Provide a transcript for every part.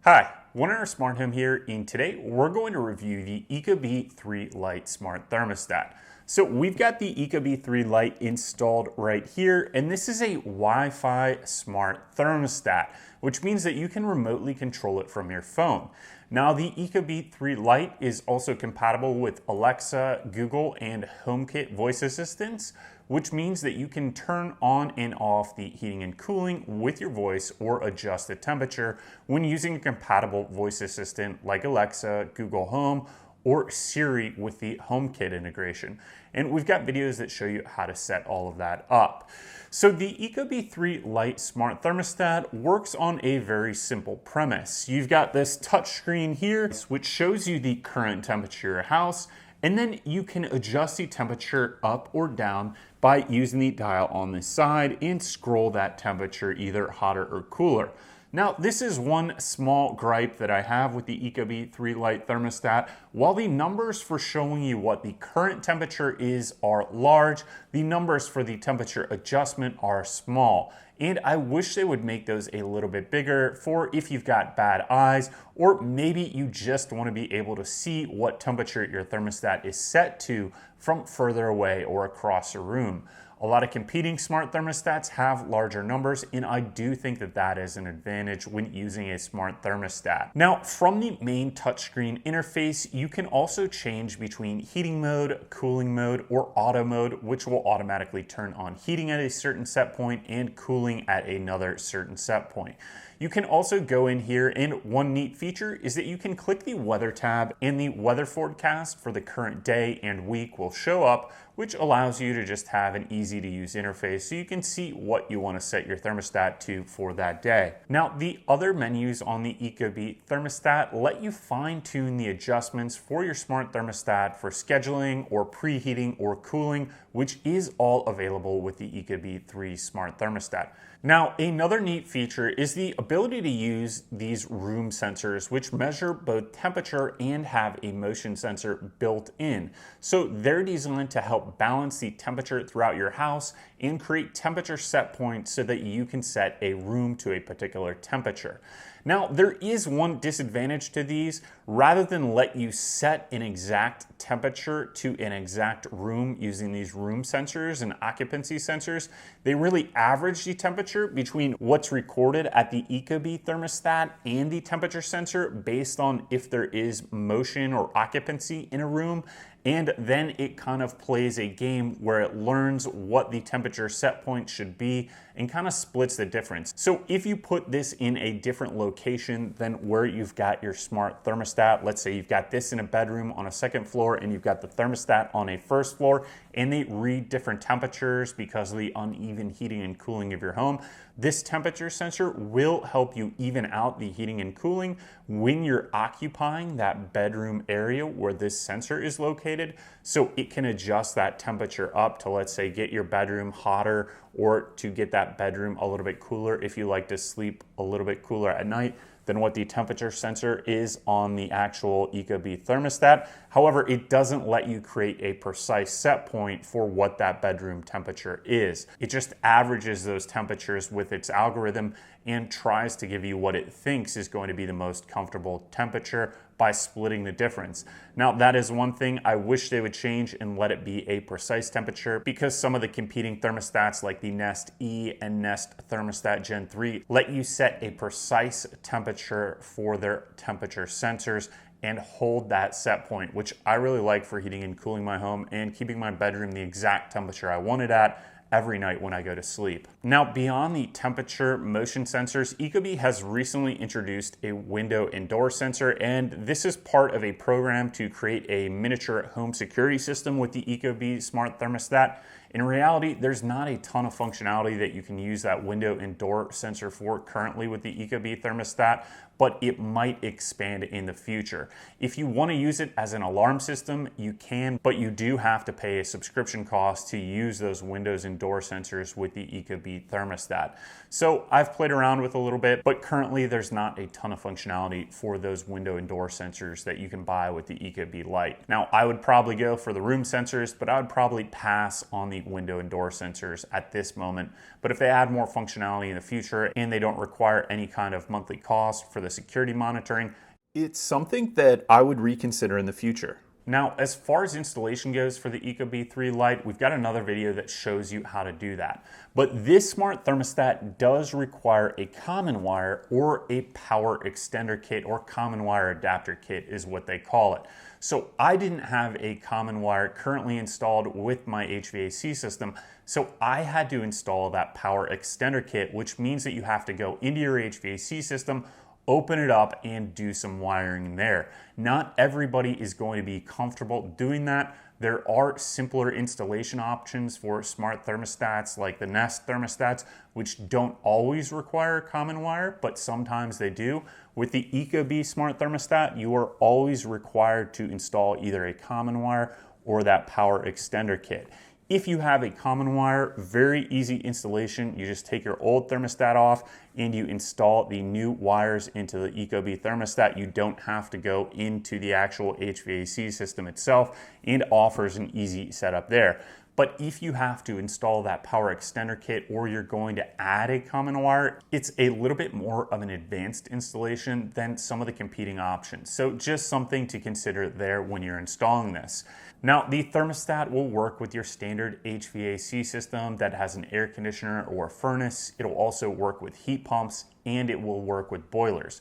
Hi, One in our smart home here, and today we're going to review the Ecobee3 Lite smart thermostat. So we've got the Ecobee3 Lite installed right here, and this is a Wi-Fi smart thermostat, which means that you can remotely control it from your phone. Now the Ecobee3 Lite is also compatible with Alexa, Google, and HomeKit voice assistants, which means that you can turn on and off the heating and cooling with your voice or adjust the temperature when using a compatible voice assistant like Alexa, Google Home, or Siri with the HomeKit integration. And we've got videos that show you how to set all of that up. So the Ecobee3 Lite smart thermostat works on a very simple premise. You've got this touch screen here, which shows you the current temperature of your house, and then you can adjust the temperature up or down by using the dial on this side and scroll that temperature either hotter or cooler. Now, this is one small gripe that I have with the Ecobee3 Lite thermostat. While the numbers for showing you what the current temperature is are large, the numbers for the temperature adjustment are small. And I wish they would make those a little bit bigger for if you've got bad eyes, or maybe you just want to be able to see what temperature your thermostat is set to from further away or across a room. A lot of competing smart thermostats have larger numbers, and I do think that that is an advantage when using a smart thermostat. Now, from the main touchscreen interface, you can also change between heating mode, cooling mode, or auto mode, which will automatically turn on heating at a certain set point and cooling at another certain set point. You can also go in here, and one neat feature is that you can click the weather tab and the weather forecast for the current day and week will show up, which allows you to just have an easy to use interface so you can see what you want to set your thermostat to for that day. Now, the other menus on the Ecobee thermostat let you fine tune the adjustments for your smart thermostat for scheduling or preheating or cooling, which is all available with the Ecobee3 smart thermostat. Now, another neat feature is the ability to use these room sensors, which measure both temperature and have a motion sensor built in. So they're designed to help balance the temperature throughout your house and create temperature set points so that you can set a room to a particular temperature. Now, there is one disadvantage to these. Rather than let you set an exact temperature to an exact room using these room sensors and occupancy sensors, they really average the temperature between what's recorded at the Ecobee thermostat and the temperature sensor based on if there is motion or occupancy in a room. And then it kind of plays a game where it learns what the temperature set point should be and kind of splits the difference. So if you put this in a different location than where you've got your smart thermostat, let's say you've got this in a bedroom on a second floor and you've got the thermostat on a first floor, and they read different temperatures because of the uneven heating and cooling of your home, this temperature sensor will help you even out the heating and cooling when you're occupying that bedroom area where this sensor is located. So it can adjust that temperature up to, let's say, get your bedroom hotter or to get that bedroom a little bit cooler if you like to sleep a little bit cooler at night than what the temperature sensor is on the actual Ecobee thermostat. However, it doesn't let you create a precise set point for what that bedroom temperature is. It just averages those temperatures with its algorithm and tries to give you what it thinks is going to be the most comfortable temperature by splitting the difference. Now, that is one thing I wish they would change and let it be a precise temperature, because some of the competing thermostats like the Nest E and Nest Thermostat Gen 3 let you set a precise temperature for their temperature sensors and hold that set point, which I really like for heating and cooling my home and keeping my bedroom the exact temperature I want it at every night when I go to sleep. Now, beyond the temperature motion sensors, Ecobee has recently introduced a window and door sensor, and this is part of a program to create a miniature home security system with the Ecobee smart thermostat. In reality, there's not a ton of functionality that you can use that window and door sensor for currently with the Ecobee thermostat, but it might expand in the future. If you want to use it as an alarm system, you can, but you do have to pay a subscription cost to use those windows and door sensors with the Ecobee thermostat. So I've played around with a little bit, but currently there's not a ton of functionality for those window and door sensors that you can buy with the Ecobee Lite. Now, I would probably go for the room sensors, but I would probably pass on the window and door sensors at this moment. But if they add more functionality in the future and they don't require any kind of monthly cost for the security monitoring, it's something that I would reconsider in the future. Now, as far as installation goes for the Ecobee3 Lite, we've got another video that shows you how to do that. But this smart thermostat does require a common wire or a power extender kit, or common wire adapter kit is what they call it. So I didn't have a common wire currently installed with my HVAC system, so I had to install that power extender kit, which means that you have to go into your HVAC system, open it up, and do some wiring there. Not everybody is going to be comfortable doing that. There are simpler installation options for smart thermostats like the Nest thermostats, which don't always require a common wire, but sometimes they do. With the Ecobee smart thermostat, you are always required to install either a common wire or that power extender kit. If you have a common wire, very easy installation. You just take your old thermostat off and you install the new wires into the Ecobee thermostat. You don't have to go into the actual HVAC system itself, and offers an easy setup there. But if you have to install that power extender kit, or you're going to add a common wire, it's a little bit more of an advanced installation than some of the competing options. So just something to consider there when you're installing this. Now, the thermostat will work with your standard HVAC system that has an air conditioner or a furnace. It'll also work with heat pumps, and it will work with boilers.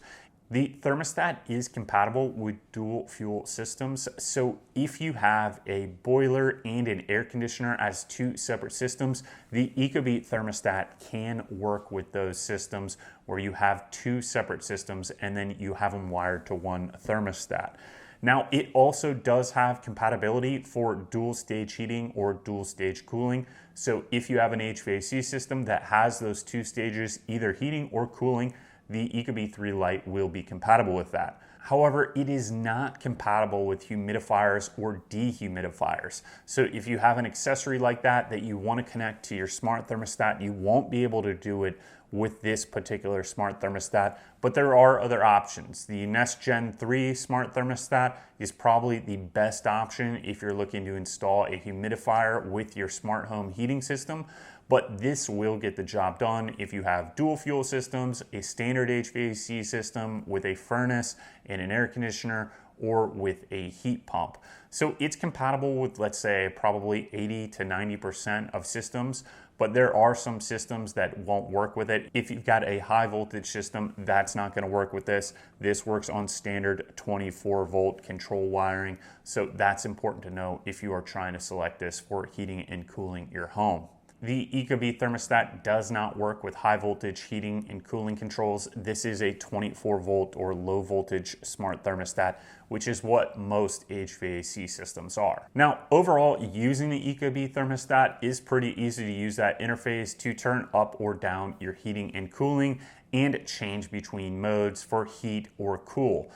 The thermostat is compatible with dual fuel systems, so if you have a boiler and an air conditioner as two separate systems, the Ecobee thermostat can work with those systems where you have two separate systems and then you have them wired to one thermostat. Now, it also does have compatibility for dual stage heating or dual stage cooling. So if you have an HVAC system that has those two stages, either heating or cooling, the Ecobee3 Lite will be compatible with that. However, it is not compatible with humidifiers or dehumidifiers. So if you have an accessory like that you want to connect to your smart thermostat, you won't be able to do it with this particular smart thermostat, but there are other options. The Nest Gen 3 smart thermostat is probably the best option if you're looking to install a humidifier with your smart home heating system, but this will get the job done if you have dual fuel systems, a standard HVAC system with a furnace and an air conditioner, or with a heat pump. So it's compatible with, let's say, probably 80 to 90% of systems, but there are some systems that won't work with it. If you've got a high voltage system, that's not going to work with this. This works on standard 24 volt control wiring, so that's important to know if you are trying to select this for heating and cooling your home. The Ecobee thermostat does not work with high voltage heating and cooling controls. This is a 24 volt or low voltage smart thermostat, which is what most HVAC systems are. Now, overall, using the Ecobee thermostat is pretty easy to use that interface to turn up or down your heating and cooling and change between modes for heat or cool.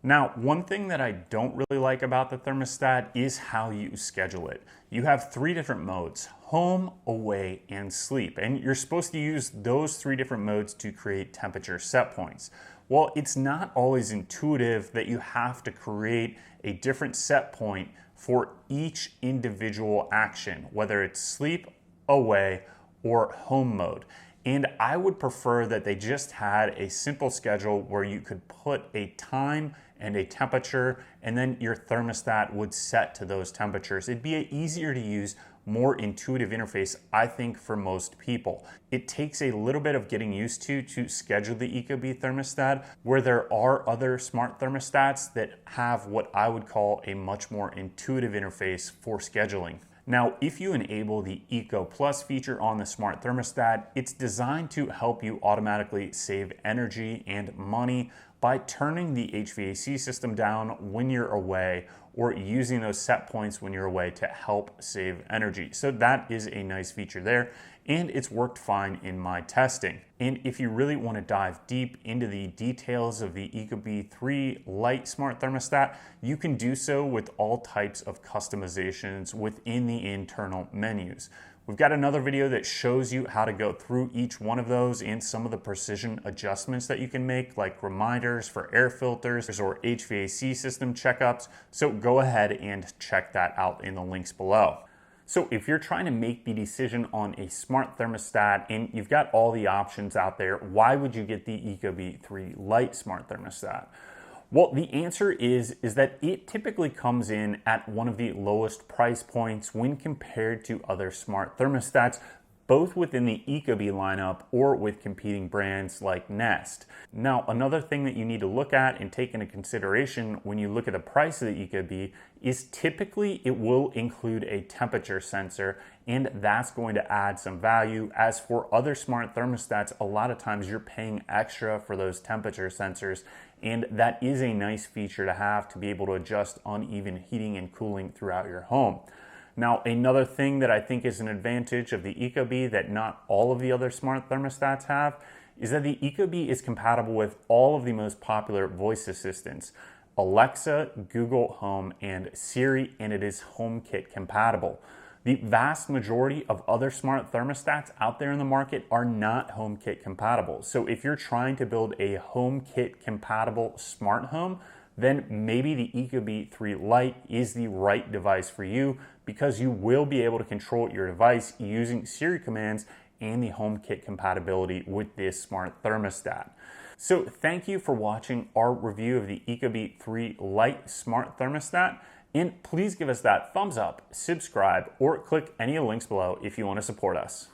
Now, one thing that I don't really like about the thermostat is how you schedule it. You have three different modes: home, away, and sleep. And you're supposed to use those three different modes to create temperature set points. Well, it's not always intuitive that you have to create a different set point for each individual action, whether it's sleep, away, or home mode. And I would prefer that they just had a simple schedule where you could put a time and a temperature, and then your thermostat would set to those temperatures. It'd be an easier to use, more intuitive interface, I think, for most people. It takes a little bit of getting used to schedule the Ecobee thermostat, where there are other smart thermostats that have what I would call a much more intuitive interface for scheduling. Now, if you enable the Eco Plus feature on the smart thermostat, it's designed to help you automatically save energy and money by turning the HVAC system down when you're away, or using those set points when you're away to help save energy. So that is a nice feature there, and it's worked fine in my testing. And if you really want to dive deep into the details of the Ecobee3 Lite smart thermostat, you can do so with all types of customizations within the internal menus. We've got another video that shows you how to go through each one of those and some of the precision adjustments that you can make, like reminders for air filters or HVAC system checkups. So go ahead and check that out in the links below. So if you're trying to make the decision on a smart thermostat and you've got all the options out there, why would you get the Ecobee3 Lite smart thermostat? Well, the answer is that it typically comes in at one of the lowest price points when compared to other smart thermostats, both within the Ecobee lineup or with competing brands like Nest. Now, another thing that you need to look at and take into consideration when you look at the price of the Ecobee is typically it will include a temperature sensor, and that's going to add some value. As for other smart thermostats, a lot of times you're paying extra for those temperature sensors, and that is a nice feature to have to be able to adjust uneven heating and cooling throughout your home. Now, another thing that I think is an advantage of the Ecobee that not all of the other smart thermostats have is that the Ecobee is compatible with all of the most popular voice assistants: Alexa, Google Home, and Siri, and it is HomeKit compatible. The vast majority of other smart thermostats out there in the market are not HomeKit compatible. So if you're trying to build a HomeKit compatible smart home, then maybe the Ecobee3 Lite is the right device for you, because you will be able to control your device using Siri commands and the HomeKit compatibility with this smart thermostat. So thank you for watching our review of the Ecobee3 Lite smart thermostat, and please give us that thumbs up, subscribe, or click any links below if you want to support us.